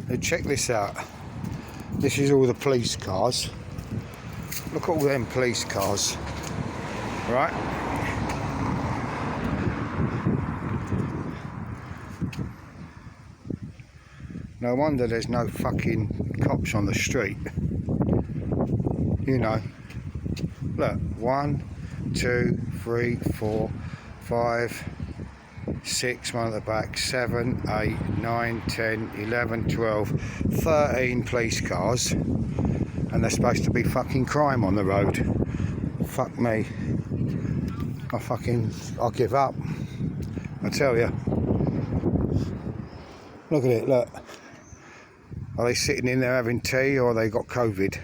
Now check this out. This is all the police cars. Look at all them police cars. Right? No wonder there's no fucking cops on the street. You know. Look, 1, 2, 3, 4, 5, 6, one at the back, 7, 8, 9, 10, 11, 12, 13 police cars, and there's supposed to be fucking crime on the road. Fuck me. I'll give up. I tell you. Look at it, look. Are they sitting in there having tea, or they got COVID?